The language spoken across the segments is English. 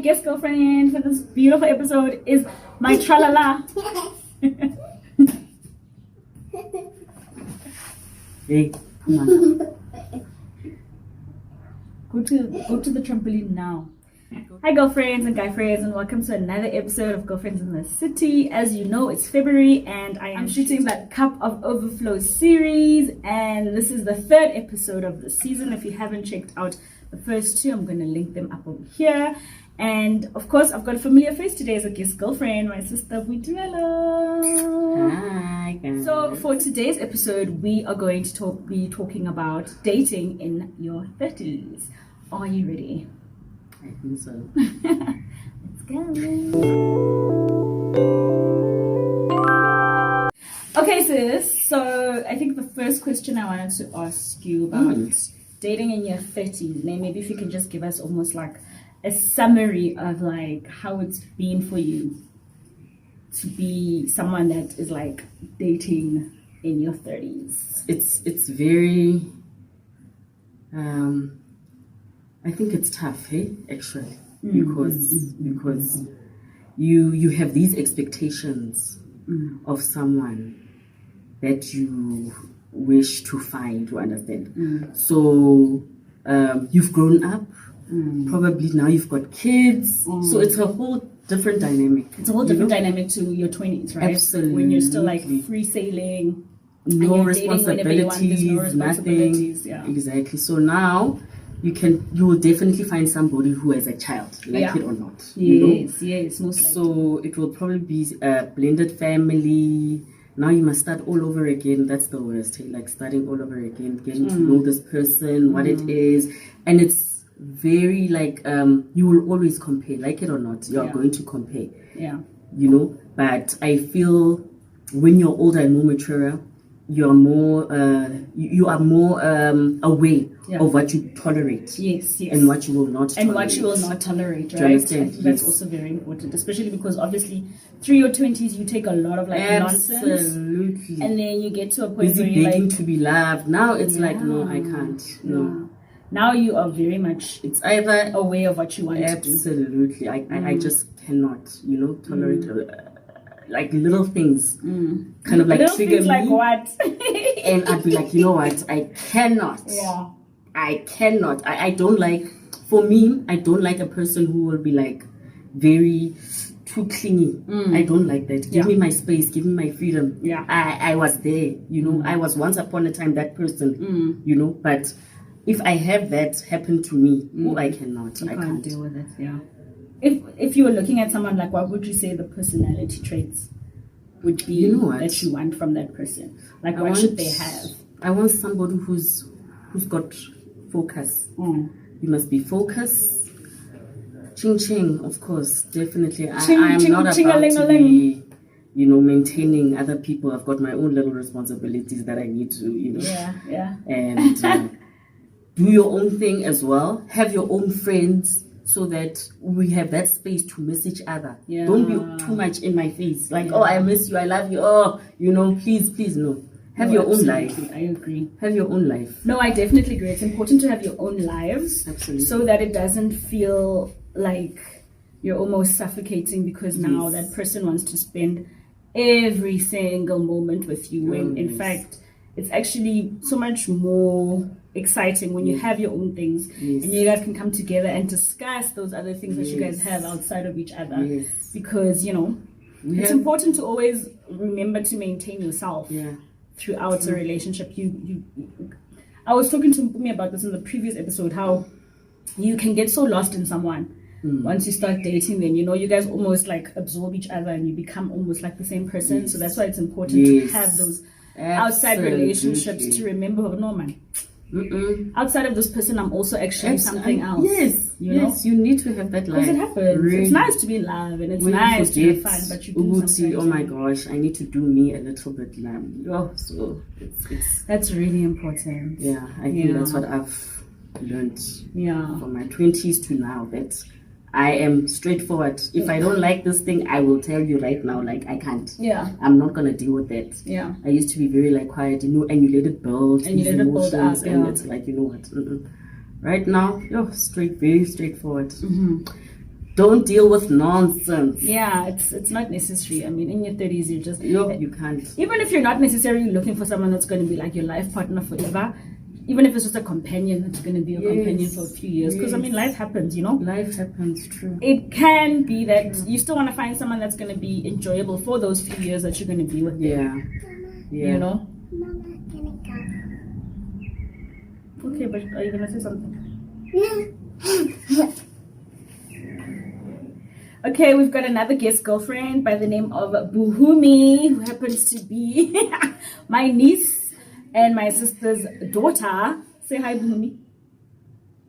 guest girlfriend for this beautiful episode is my tralala. Hey, come on. Go to the trampoline now. Hi girlfriends and guy friends, and welcome to another episode of Girlfriends in the City. As you know, it's February and I am shooting that Cup of Overflow series, and this is the third episode of the season. If you haven't checked out the first two, I'm going to link them up over here. And of course, I've got a familiar face today as a guest girlfriend, my sister Boitumelo. Hi guys. So for today's episode, we are going to be talking about dating in your 30s. Are you ready? I think so. Let's go. Okay, sis. So I think the first question I wanted to ask you about dating in your 30s. Maybe if you can just give us almost like a summary of like how it's been for you to be someone that is like dating in your 30s. It's very I think it's tough, hey, actually, because you have these expectations of someone that you wish to find, to understand. So you've grown up, probably now you've got kids, so it's a whole different dynamic. It's a whole different dynamic to your 20s, right? Absolutely. When you're still like free sailing, no responsibilities, nothing. Yeah. Exactly. So now you will definitely find somebody who has a child, like it or not. Yes, yes, most likely. So it will probably be a blended family. Now you must start all over again. That's the worst. Like starting all over again, getting to know this person, what it is, and it's very like you will always compare, like it or not. You are going to compare. Yeah. But I feel when you're older and more mature, you are more aware of what you tolerate, yes, and what you will not tolerate. And what you will not tolerate, right? I think that's also very important, especially because obviously through your 20s you take a lot of like nonsense, absolutely, and then you get to a point busy where you're begging like to be loved. Now it's like no, I can't. No. Now you are very much either aware of what you want to do. Absolutely, I just cannot, tolerate. Like little things kind of like little trigger things me. Like what? And I'd be like, you know what? I cannot. Yeah. I cannot. I don't like, for me, I don't like a person who will be like very too clingy. I don't like that. Give me my space. Give me my freedom. Yeah. I was there, I was once upon a time that person, but if I have that happen to me, I cannot. I can't deal with it. Yeah. If you were looking at someone, like, what would you say the personality traits would be that you want from that person? Like, what should they have? I want somebody who's got focus. You must be focused. Ching ching, of course, definitely. I am not about to be, maintaining other people. I've got my own little responsibilities that I need to, and do your own thing as well. Have your own friends, so that we have that space to miss each other. Yeah. Don't be too much in my face. Like, oh, I miss you, I love you. Oh, please, no. Have your own life. I agree. Have your own life. No, I definitely agree. It's important to have your own lives. Absolutely. So that it doesn't feel like you're almost suffocating because now that person wants to spend every single moment with you. When in fact, it's actually so much more exciting when you have your own things and you guys can come together and discuss those other things that you guys have outside of each other, because it's important to always remember to maintain yourself throughout a relationship. I was talking to me about this in the previous episode, how you can get so lost in someone once you start dating them. You guys almost like absorb each other and you become almost like the same person. So that's why it's important to have those outside relationships to remember, no man, outside of this person I'm also actually something else. Yes, you need to have that life. Because it happens. Really. It's nice to be in love and it's nice to have fun, but you do something. Oh my gosh, I need to do me a little bit now. So it's that's really important. Yeah, I think that's what I've learned from my 20s to now, that I am straightforward. If I don't like this thing, I will tell you right now, like, I can't. Yeah. I'm not going to deal with that. Yeah. I used to be very, like, quiet, and you let it build. And you let it build up, and it's like, what? Right now, very straightforward. Don't deal with nonsense. Yeah, it's not necessary. I mean, in your 30s, you can't. Even if you're not necessarily looking for someone that's going to be like your life partner forever, even if it's just a companion that's going to be your companion for a few years. Because, I mean, life happens, Life happens, true. It can be that you still want to find someone that's going to be enjoyable for those few years that you're going to be with them. Yeah. Mama, okay, but are you going to say something? No. Okay, we've got another guest girlfriend by the name of Buhumi, who happens to be my niece and my sister's daughter. Say hi, Buhumi.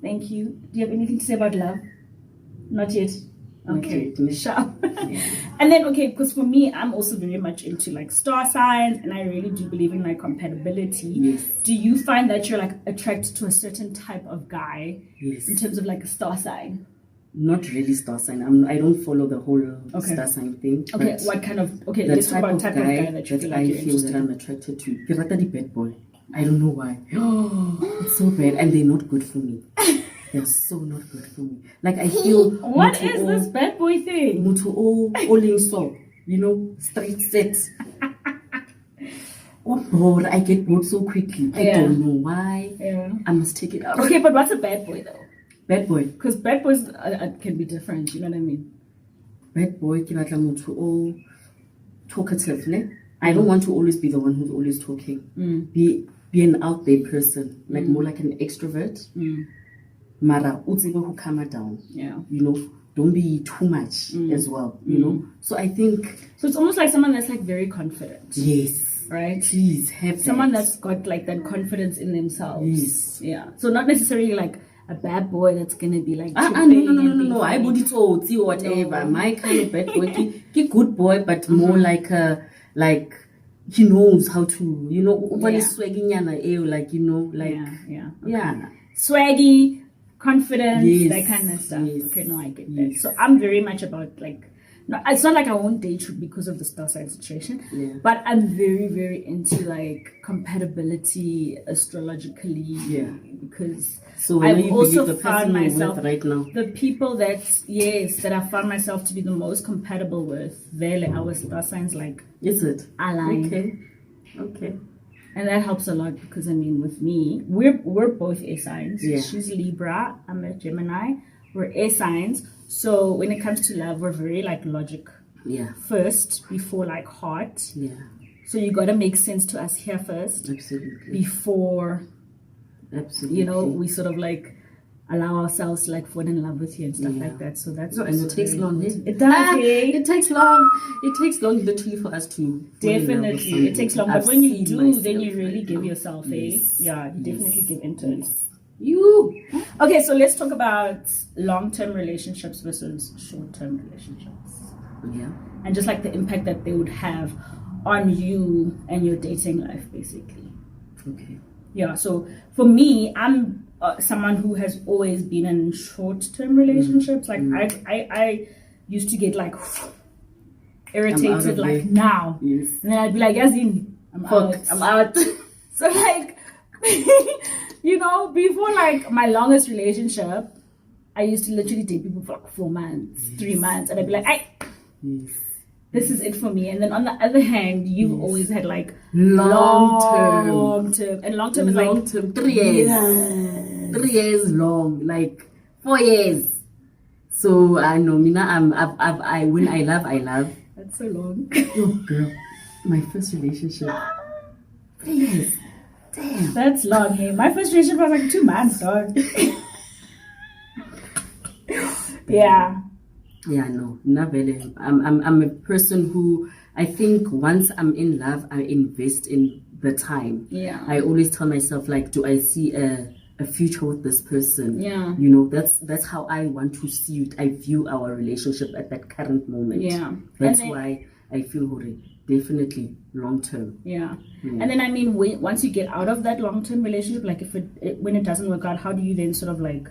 Thank you. Do you have anything to say about love? Not yet. Okay, sure. And then, okay, because for me, I'm also very much into like star signs, and I really do believe in like compatibility. Yes. Do you find that you're like attracted to a certain type of guy? Yes. In terms of like a star sign? Not really star sign. I don't follow the whole star sign thing. Okay, what kind of the let's talk about type of guy that you feel like I you're feel that I'm attracted to. Ke rata di bad boy. I don't know why. It's so bad, and they're not good for me. They're so not good for me. Like I feel. What is this bad boy thing? Mutu all so, straight set. Oh bored, I get bored so quickly. I don't know why. Yeah. I must take it out. Okay, but what's a bad boy though? Bad boy. Because bad boys can be different, you know what I mean? Bad boy, ke batla motho o talkative, ne? I don't want to always be the one who's always talking. Be an out there person, like more like an extrovert. Mara, utsebe who calm down. Yeah. Don't be too much as well, So I think. So it's almost like someone that's like very confident. Yes. Right? Please have someone that's got like that confidence in themselves. Yes. Yeah. So not necessarily like a bad boy that's gonna be like no. I would it all see whatever. No. My kind of bad boy, he good boy, but more like he knows how to, swaggy, confidence, that kind of stuff. Yes. Okay, no, I get that. So I'm very much about like. No, it's not like I won't date you because of the star sign situation, but I'm very, very into like compatibility astrologically. Yeah. Because so I've also found myself right now. The people that I found myself to be the most compatible with, our star signs like is it align. Okay. And that helps a lot because I mean, with me, we're both air signs. Yeah. She's Libra, I'm a Gemini. We're air signs. So when it comes to love, we're very like logic first before like heart. Yeah. So you got to make sense to us here first. Absolutely. Before, absolutely, we sort of like allow ourselves to like fall in love with you and stuff like that. So that's and it takes long. It does. It takes long. It takes long literally for us to definitely. It takes long, but when you do, then you really give yourself you definitely give into it. Okay, so let's talk about long-term relationships versus short-term relationships. Yeah. And just like the impact that they would have on you and your dating life, basically. Okay. Yeah, so for me, I'm someone who has always been in short-term relationships. Like I used to get like irritated like now. Yes. And then I'd be like, Yazin, I'm out. So like... before like my longest relationship, I used to literally date people for like 4 months, 3 months, and I'd be like, this is it for me. And then on the other hand, you've always had like long term, and long term is like 3 years, 3 years long, like 4 years. So I know, Mina, when I love. That's so long. Oh girl, my first relationship, 3 years. Damn. That's long, hey. My first relationship was like 2 months, dog. Yeah. Yeah, no, not really. I'm a person who I think once I'm in love, I invest in the time. Yeah. I always tell myself like, do I see a future with this person? Yeah. That's how I want to see it. I view our relationship at that current moment. Yeah. That's why I feel worried. Definitely long term. Yeah. And then I mean, once you get out of that long term relationship, like when it doesn't work out, how do you then sort of like,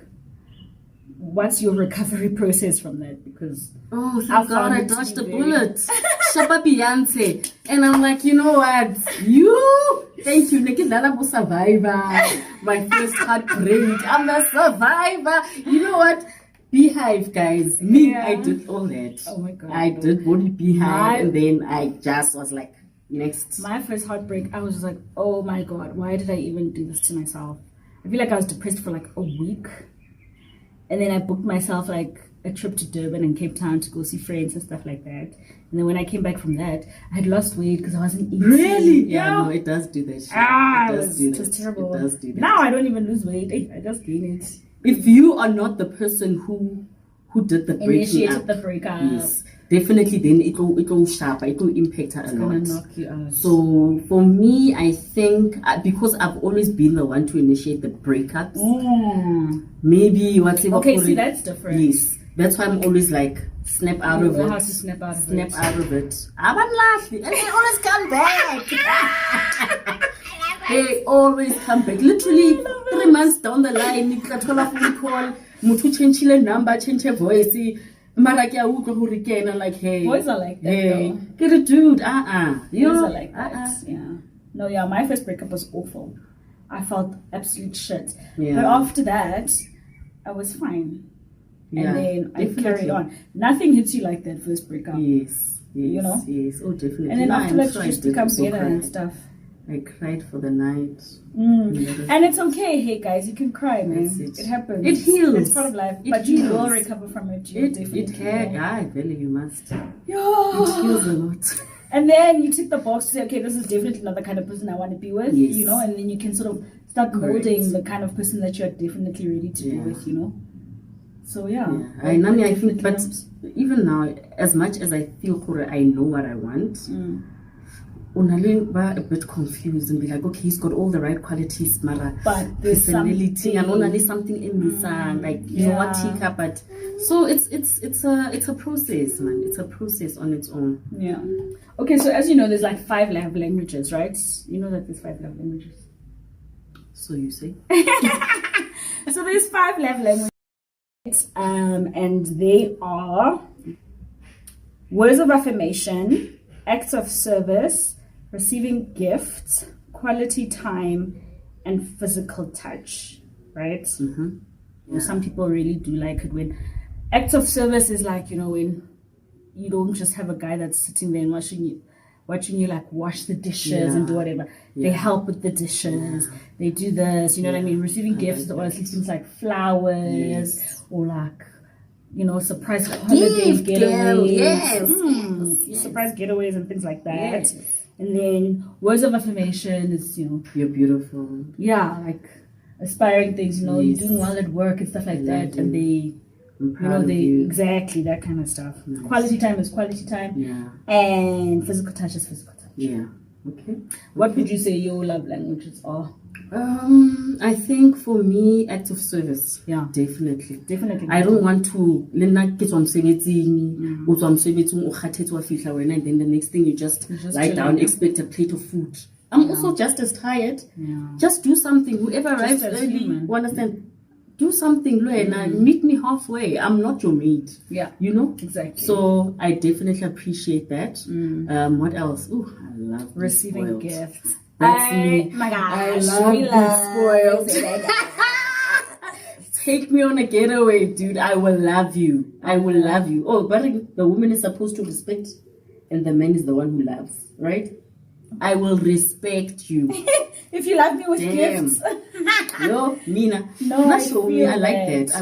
what's your recovery process from that? Because thank God I dodged the bullet. Shapa Beyonce, and I'm like, you know what? Thank you, Nikki. I'm a survivor. My first heartbreak. I'm a survivor. You know what? Beehive, guys. Me, I did all that. Oh my God. I did body beehive, and then I just was like, next. My first heartbreak, I was just like, oh my God, why did I even do this to myself? I feel like I was depressed for like a week. And then I booked myself like a trip to Durban and Cape Town to go see friends and stuff like that. And then when I came back from that, I had lost weight because I wasn't eating. Really? Yeah, no, it does do that shit. It was terrible. It does do that. Now I don't even lose weight. I just gain it. If you are not the person who did the initiated the breakup, yes, definitely, then it will sharp. It will impact her a lot. It's gonna knock you out. So for me, I think because I've always been the one to initiate the breakups, maybe whatever. Okay, see, that's different. Yes, that's why I'm always like snap out of it. How to snap out of it? Snap out of it. I'm laughing, and they always come back. They always come back. Literally 3 months down the line, you can call a phone call. Mutu change the number, change her voice. Mara ke a utlwa hore ke ena, like, hey. Boys are like that. Hey, though. get a dude. Boys are like that. Yeah. No, yeah. My first breakup was awful. I felt absolute shit. Yeah. But after that, I was fine. Yeah, And then I definitely. carried on. Nothing hits you like that first breakup. Yes, You know? Yes, oh, definitely. And then No, after I'm that, sure you I just did become also better cry. and stuff. I cried for the night. And it's okay, hey guys, you can cry, man. That's it. It happens. It heals. It's part of life. It But you heals. will recover from it. You It definitely can. will. Yeah, really, you must. It Yeah. heals a lot. And then you tick the box to say, okay, this is definitely not the kind of person I want to be with, Yes. you know, and then you can sort of start Correct. molding the kind of person that you're definitely ready to be Yeah. with, you know. So yeah. I know. I Definitely think, but helps. even now, as much as I feel I know what I want, Mm. Unalin ba a bit confused and be like, okay, he's got all the right qualities, Mara. But there's Personality and something. only something in this, like you know what, Yeah. tika, but so it's a process, man. It's a process on its own. Yeah. Okay, so as you know, there's like 5 love languages, right? You know that there's 5 love languages. So you say? So there's 5 love languages, and they are words of affirmation, acts of service, receiving gifts, quality time, and physical touch, right? Mm-hmm. Some people really do like it when acts of service is like, you know, when you don't just have a guy that's sitting there and watching you like wash the dishes and do whatever. They help with the dishes. They do this, you know what I mean? Receiving gifts, or at least things like flowers or like, you know, surprise holiday getaways. Yes. Surprise getaways and things like that. Yes. And then words of affirmation is, you know, You're beautiful. yeah, like aspiring things, you know, Yes. you're doing well at work and stuff like that. you. And they, I'm you proud know, of they you. exactly that kind of stuff. Nice. Quality time is quality time, Yeah. and physical touch is physical touch. Yeah. Okay. What would you say your love languages are? I think for me, acts of service. Yeah. Definitely. Definitely. I don't want to le nna ke tswa mosebetsing o tswa mosebetsing o kgathetse wa fihla wena, and then the next thing you just lie chilling, down, yeah. expect a plate of food. I'm also just as tired. Yeah. Just do something. Whoever arrives as early, human. you understand? Do something, Luena. Meet me halfway. I'm not your maid. Yeah. You know? Exactly. So I definitely appreciate that. What else? Oh, I love being Receiving spoiled. gifts. That's me. My gosh. I love being spoiled. Take me on a getaway, dude. I will love you. I will love you. Oh, but the woman is supposed to respect, and the man is the one who loves, right? I will respect you. If you love me with Damn. gifts. Yo, Mina. No, Not I show me. feel I like that. that. I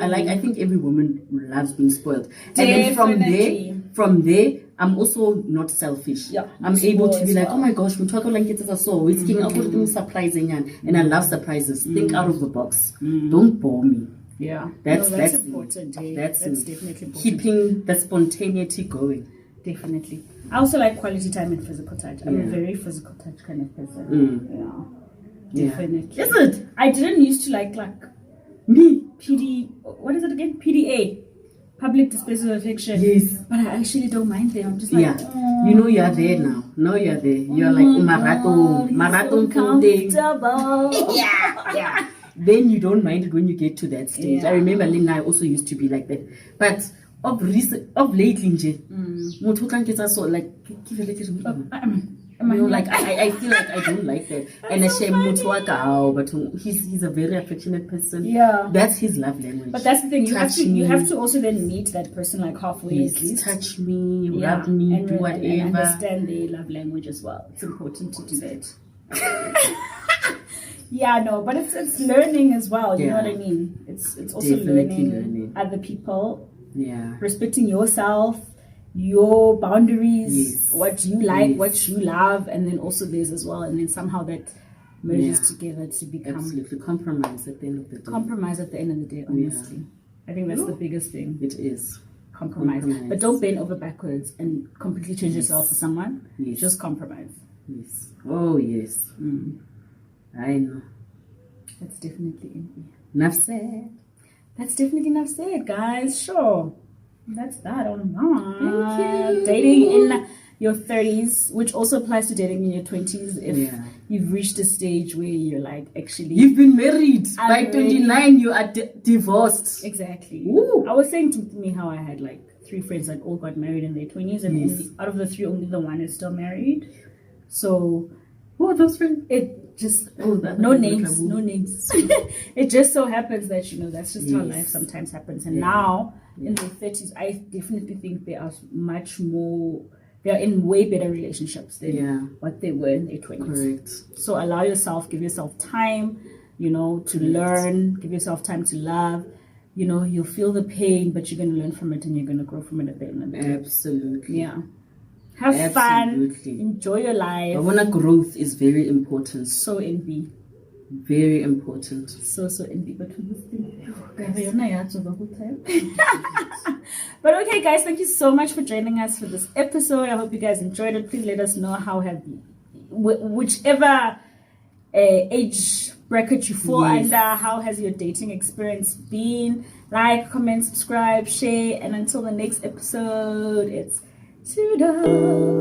like. Yeah, I think every woman loves being spoiled. And then from there, I'm also not selfish. Yeah, I'm able to be like, well. oh my gosh, we talk like it's a so it's king of surprising and I love surprises. Think out of the box. Don't bore me. Yeah. That's important. Hey. That's definitely important. keeping the spontaneity going. Definitely. I also like quality time and physical touch. I'm a very physical touch kind of person. Yeah. Definitely. Is it? I didn't used to like Me? what is it again? PDA. Public displays of affection. Yes. But I actually don't mind them. I'm just like, You know you are there now. Now you are there. You are like marathon thing. comfortable. Yeah. Then you don't mind it when you get to that stage. Yeah. I remember Lena, I also used to be like that. But of lately, motho o tla nketsa so like give a little like I feel like I don't like that. And but he's a very affectionate person. Yeah, that's his love language. But that's the thing, you have to also then meet that person like halfway at least. Touch me, rub me, and do whatever. And understand their love language as well. It's important to do that. Yeah, no, but it's learning as well. You know what I mean? It's also learning other people. Yeah, respecting yourself, your boundaries, what you like, what you love, and then also theirs as well, and then somehow that merges together to become absolutely compromise at the end of the day. Compromise at the end of the day, honestly. I think that's the biggest thing. It is. Compromise. But don't bend over backwards and completely change yourself for someone. Just compromise. Yes. Oh yes. I know. That's definitely envy. Enough said. That's definitely enough said, guys. Sure. That's that on that. Thank you. Dating in your 30s, which also applies to dating in your 20s. If you've reached a stage where you're like, actually, you've been married. By 29, you are divorced. Exactly. Ooh. I was saying to me how I had like 3 friends that all got married in their 20s, and only, out of the 3, only the one is still married. So, who are those friends? It just no names. It just so happens that that's just how life sometimes happens. And now in their 30s, I definitely think they are they are in way better relationships than what they were in their 20s. Correct. So allow yourself, give yourself time, to learn, give yourself time to love. You'll feel the pain, but you're going to learn from it and you're going to grow from it at the end of the day. Absolutely. Yeah. Have fun. Enjoy your life. Growth is very important. So envy. Very important. So envy. But but okay, guys, thank you so much for joining us for this episode. I hope you guys enjoyed it. Please let us know how have you, whichever age bracket you fall under, how has your dating experience been? Like, comment, subscribe, share, and until the next episode, it's toodles.